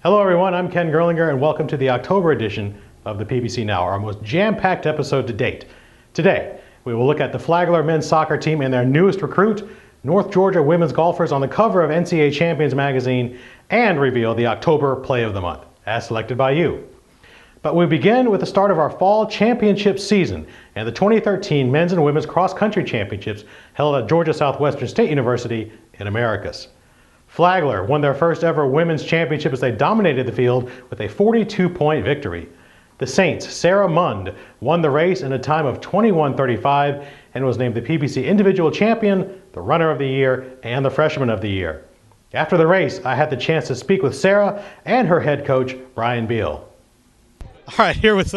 Hello everyone, I'm Ken Gerlinger and welcome to the October edition of the PBC Now, our most jam-packed episode to date. Today, we will look at the Flagler men's soccer team and their newest recruit, North Georgia women's golfers on the cover of NCAA Champions magazine, and reveal the October Play of the Month, as selected by you. But we begin with the start of our fall championship season and the 2013 men's and women's cross-country championships held at Georgia Southwestern State University in Americus. Flagler won their first ever women's championship as they dominated the field with a 42-point victory. The Saints' Sarah Mund won the race in a time of 21:35 and was named the PBC Individual Champion, the Runner of the Year, and the Freshman of the Year. After the race, I had the chance to speak with Sarah and her head coach, Brian Beal. All right, here with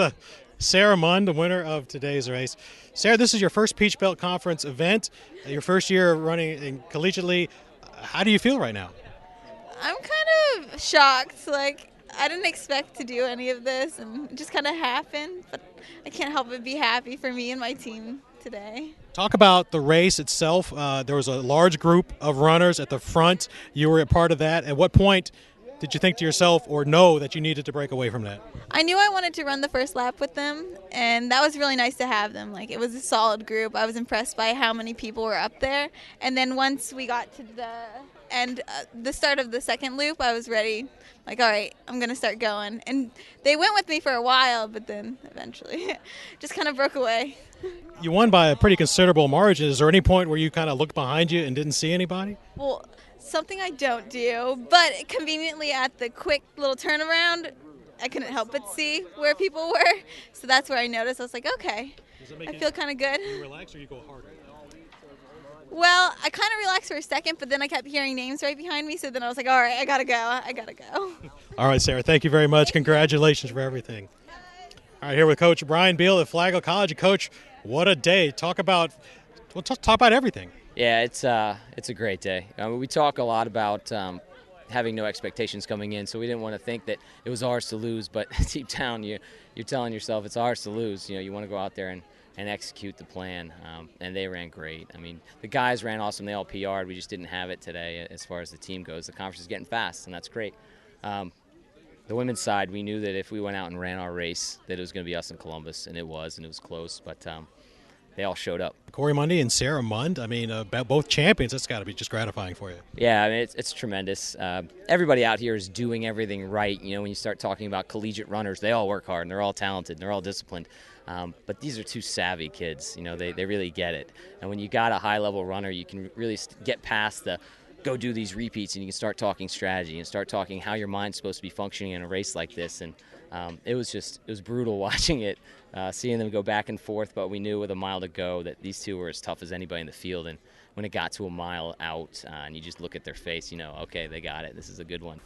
Sarah Mund, the winner of today's race. Sarah, this is your first Peach Belt Conference event, your first year running collegiately. How do you feel right now? I'm kind of shocked. I didn't expect to do any of this, and it just kind of happened. But I can't help but be happy for me and my team today. Talk about the race itself. There was a large group of runners at the front. You were a part of that. At what point did you think to yourself or know that you needed to break away from that? I knew I wanted to run the first lap with them, and that was really nice to have them. It was a solid group. I was impressed by how many people were up there. And then once we got to the start of the second loop, I was ready. All right, I'm going to start going. And they went with me for a while, but then eventually just kind of broke away. You won by a pretty considerable margin. Is there any point where you kind of looked behind you and didn't see anybody? Well, something I don't do, but conveniently at the quick little turnaround, I couldn't help but see where people were. So that's where I noticed. I was like, okay, I feel kind of good. Do you relax or you go harder? Well, I kind of relaxed for a second, but then I kept hearing names right behind me. So then I was like, all right, I got to go. All right, Sarah, thank you very much. Congratulations for everything. All right, here with Coach Brian Beal at Flagler College. Coach, what a day. Talk about everything. Yeah, it's a great day. We talk a lot about having no expectations coming in, so we didn't want to think that it was ours to lose. But deep down, you're telling yourself it's ours to lose. You want to go out there and execute the plan, and they ran great. I mean, the guys ran awesome. They all PR'd. We just didn't have it today as far as the team goes. The conference is getting fast, and that's great. The women's side, we knew that if we went out and ran our race, that it was going to be us in Columbus, and it was close, but they all showed up. Corey Mundy and Sarah Mund, I mean, both champions. That's got to be just gratifying for you. Yeah, I mean, it's tremendous. Everybody out here is doing everything right. When you start talking about collegiate runners, they all work hard, and they're all talented, and they're all disciplined. But these are two savvy kids. They really get it. And when you got a high-level runner, you can really get past the go do these repeats, and you can start talking strategy and start talking how your mind's supposed to be functioning in a race like this. And it was brutal watching it, seeing them go back and forth, but we knew with a mile to go that these two were as tough as anybody in the field. And when it got to a mile out and you just look at their face, okay, they got it. This is a good one.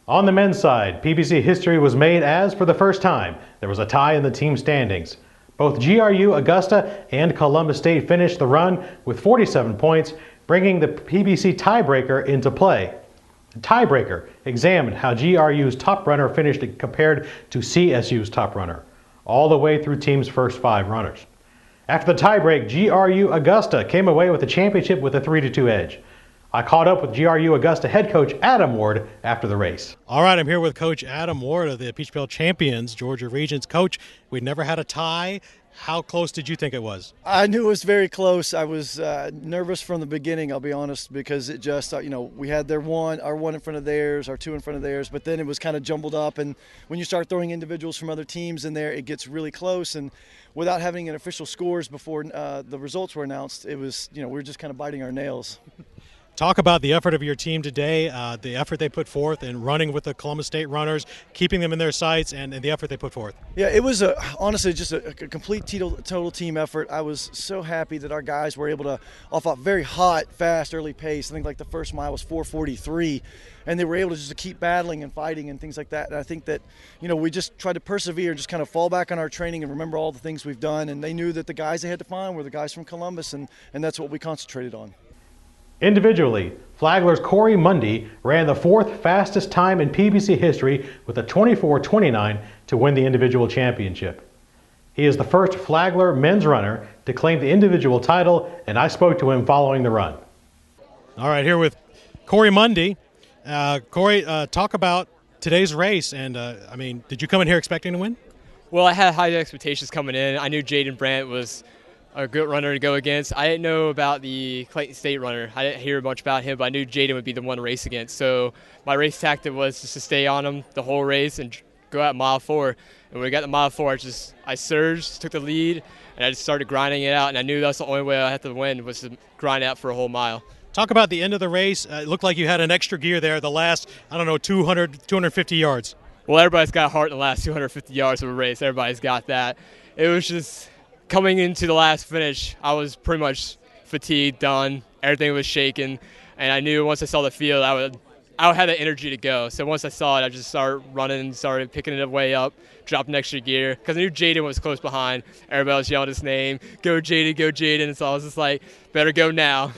On the men's side, PBC history was made as, for the first time, there was a tie in the team standings. Both GRU, Augusta, and Columbus State finished the run with 47 points, bringing the PBC tiebreaker into play. The tiebreaker examined how GRU's top runner finished compared to CSU's top runner, all the way through team's first 5 runners. After the tiebreak, GRU Augusta came away with the championship with a 3-2 edge. I caught up with GRU Augusta head coach Adam Ward after the race. All right, I'm here with Coach Adam Ward of the Peach Belt champions, Georgia Regions. Coach, we'd never had a tie. How close did you think it was? I knew it was very close. I was nervous from the beginning, I'll be honest, because it just, we had our one in front of theirs, our 2 in front of theirs, but then it was kind of jumbled up. And when you start throwing individuals from other teams in there, it gets really close. And without having an official scores before the results were announced, it was, we were just kind of biting our nails. Talk about the effort of your team today, the effort they put forth in running with the Columbus State runners, keeping them in their sights, and the effort they put forth. Yeah, it was honestly just a complete total team effort. I was so happy that our guys were able to off a very hot, fast, early pace. I think the first mile was 4:43, and they were able to just keep battling and fighting and things like that. And I think that, we just tried to persevere and just kind of fall back on our training and remember all the things we've done. And they knew that the guys they had to find were the guys from Columbus, and that's what we concentrated on. Individually, Flagler's Corey Mundy ran the 4th fastest time in PBC history with a 24:29 to win the individual championship. He is the first Flagler men's runner to claim the individual title, and I spoke to him following the run. All right, here with Corey Mundy. Corey, talk about today's race, and I mean, did you come in here expecting to win? Well, I had high expectations coming in. I knew Jaden Brandt was a good runner to go against. I didn't know about the Clayton State runner. I didn't hear much about him, but I knew Jaden would be the one to race against. So my race tactic was just to stay on him the whole race and go out mile 4. And when we got to mile 4, I surged, took the lead, and I just started grinding it out. And I knew that's the only way I had to win was to grind out for a whole mile. Talk about the end of the race. It looked like you had an extra gear there the last, 250 yards. Well, everybody's got heart in the last 250 yards of a race. Everybody's got that. It was just coming into the last finish, I was pretty much fatigued, done. Everything was shaking, and I knew once I saw the field, I would have the energy to go. So once I saw it, I just started running, started picking it way up, dropped an extra gear, because I knew Jaden was close behind. Everybody was yelling his name, go Jaden, go Jaden. So I was just like, better go now.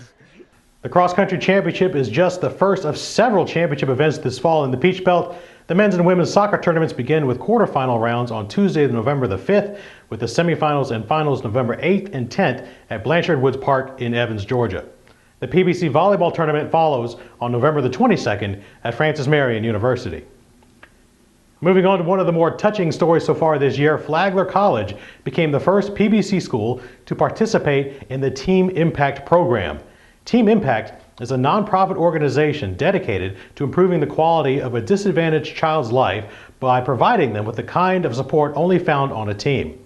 The Cross Country Championship is just the first of several championship events this fall in the Peach Belt. The men's and women's soccer tournaments begin with quarterfinal rounds on Tuesday, November the 5th, with the semifinals and finals November 8th and 10th at Blanchard Woods Park in Evans, Georgia. The PBC volleyball tournament follows on November the 22nd at Francis Marion University. Moving on to one of the more touching stories so far this year, Flagler College became the first PBC school to participate in the Team Impact program. Team Impact is a nonprofit organization dedicated to improving the quality of a disadvantaged child's life by providing them with the kind of support only found on a team.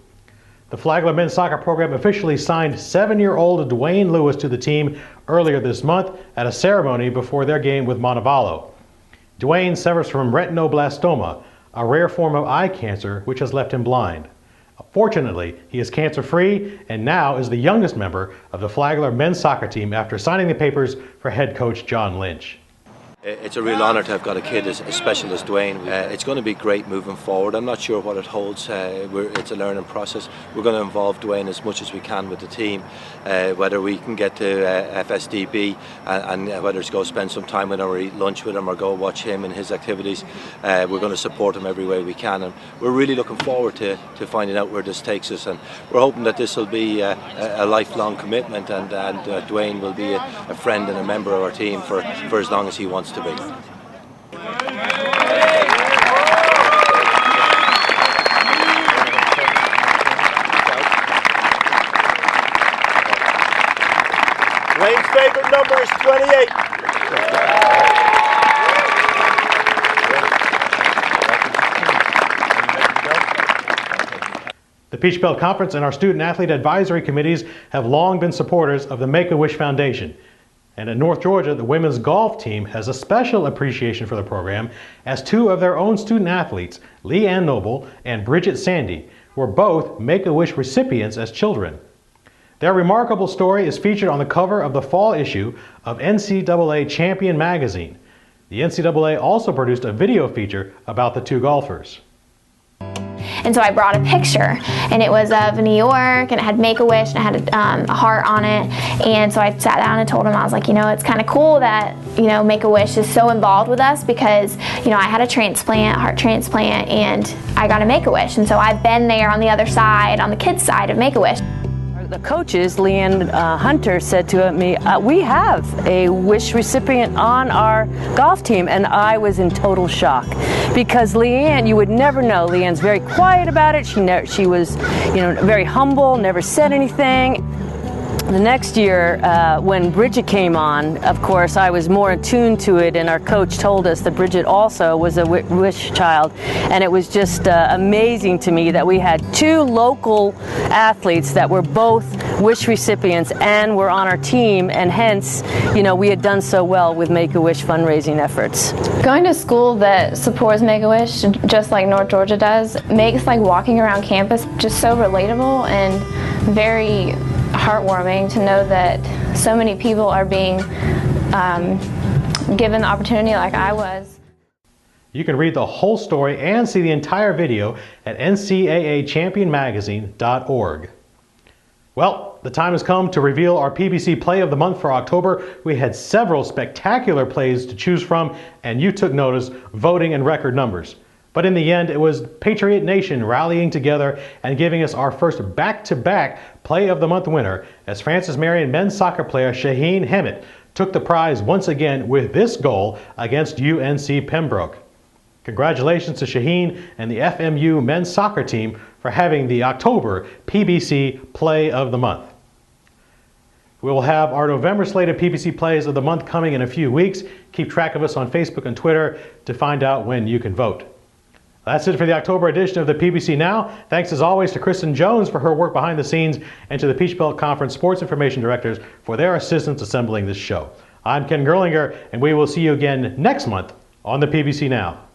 The Flagler men's soccer program officially signed 7-year-old Dwayne Lewis to the team earlier this month at a ceremony before their game with Montevallo. Dwayne suffers from retinoblastoma, a rare form of eye cancer which has left him blind. Fortunately, he is cancer-free and now is the youngest member of the Flagler men's soccer team after signing the papers for head coach John Lynch. It's a real honour to have got a kid as special as Dwayne. It's going to be great moving forward. I'm not sure what it holds. It's a learning process. We're going to involve Dwayne as much as we can with the team, whether we can get to FSDB and whether it's go spend some time with him or eat lunch with him or go watch him and his activities. We're going to support him every way we can, and we're really looking forward to finding out where this takes us, and we're hoping that this will be a lifelong commitment, and Dwayne will be a friend and a member of our team for as long as he wants to be. Dwayne's favorite number is 28. The Peach Belt Conference and our student athlete advisory committees have long been supporters of the Make-A-Wish Foundation. And in North Georgia, the women's golf team has a special appreciation for the program as 2 of their own student athletes, Lee Ann Noble and Bridget Sandy, were both Make-A-Wish recipients as children. Their remarkable story is featured on the cover of the fall issue of NCAA Champion magazine. The NCAA also produced a video feature about the 2 golfers. And so I brought a picture, and it was of New York, and it had Make-A-Wish, and it had a heart on it. And so I sat down and told him, I was like, it's kind of cool that, Make-A-Wish is so involved with us because, I had a transplant, heart transplant, and I got a Make-A-Wish. And so I've been there on the other side, on the kids' side of Make-A-Wish. The coaches, Leanne Hunter, said to me, we have a wish recipient on our golf team, and I was in total shock because Leanne, you would never know. Leanne's very quiet about it. She was, very humble, never said anything. The next year, when Bridget came on, of course, I was more attuned to it, and our coach told us that Bridget also was a wish child, and it was just amazing to me that we had 2 local athletes that were both wish recipients and were on our team, and hence, we had done so well with Make-A-Wish fundraising efforts. Going to school that supports Make-A-Wish, just like North Georgia does, makes walking around campus just so relatable and very heartwarming to know that so many people are being given the opportunity like I was. You can read the whole story and see the entire video at ncaachampionmagazine.org. Well, the time has come to reveal our PBC Play of the Month for October. We had several spectacular plays to choose from, and you took notice, voting in record numbers. But in the end, it was Patriot Nation rallying together and giving us our first back-to-back Play of the Month winner as Francis Marion men's soccer player Shaheen Hemet took the prize once again with this goal against UNC Pembroke. Congratulations to Shaheen and the FMU men's soccer team for having the October PBC Play of the Month. We will have our November slate of PBC Plays of the Month coming in a few weeks. Keep track of us on Facebook and Twitter to find out when you can vote. That's it for the October edition of the PBC Now. Thanks as always to Kristen Jones for her work behind the scenes and to the Peach Belt Conference Sports Information Directors for their assistance assembling this show. I'm Ken Gerlinger, and we will see you again next month on the PBC Now.